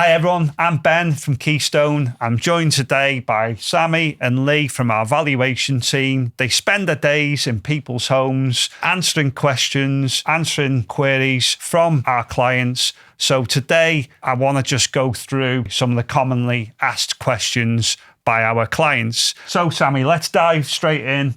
Hi everyone, I'm Ben from Keystone. I'm joined today by Sammie and Lee from our valuation team. They spend their days in people's homes answering questions, answering queries from our clients. So today I want to just go through some of the commonly asked questions by our clients. So Sammie, let's dive straight in.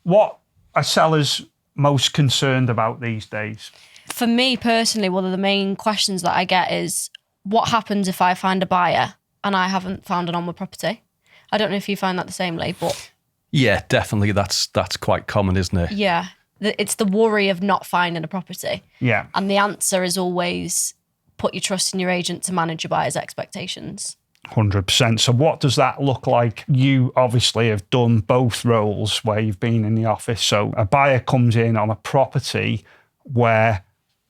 What are sellers most concerned about these days? For me personally, one of the main questions that I get is, what happens if I find a buyer and I haven't found an onward property? I don't know if you find that the same, Lee, but... Yeah, definitely. That's quite common, isn't it? Yeah. It's the worry of not finding a property. Yeah. And the answer is always put your trust in your agent to manage your buyer's expectations. 100%. So what does that look like? You obviously have done both roles where you've been in the office. So a buyer comes in on a property where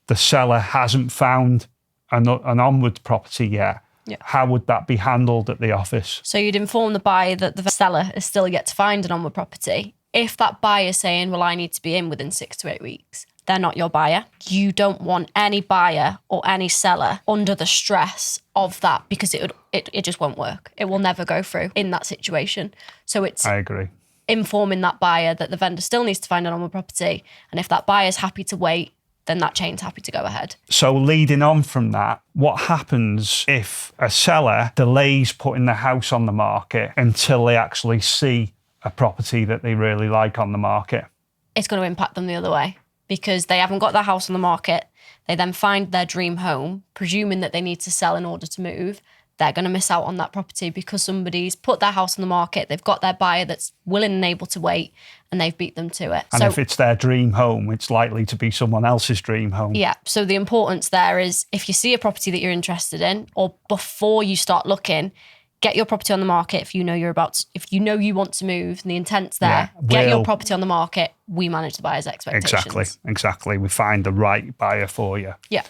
the seller hasn't found an onward property yet. Yeah. How would that be handled at the office? So you'd inform the buyer that the seller is still yet to find an onward property. If that buyer is saying, well, I need to be in within 6 to 8 weeks, they're not your buyer. You don't want any buyer or any seller under the stress of that, because it just won't work. It will never go through in that situation. So I agree. Informing that buyer that the vendor still needs to find an onward property. And if that buyer's happy to wait, then that chain's happy to go ahead. So leading on from that, what happens if a seller delays putting the house on the market until they actually see a property that they really like on the market? It's going to impact them the other way, because they haven't got their house on the market. They then find their dream home, presuming that they need to sell in order to move. They're going to miss out on that property because somebody's put their house on the market. They've got their buyer that's willing and able to wait, and they've beat them to it. And if it's their dream home, it's likely to be someone else's dream home. Yeah. So the importance there is, if you see a property that you're interested in, or before you start looking, get your property on the market. If you know you want to move and the intent's there, get your property on the market. We manage the buyer's expectations. Exactly. We find the right buyer for you. Yeah.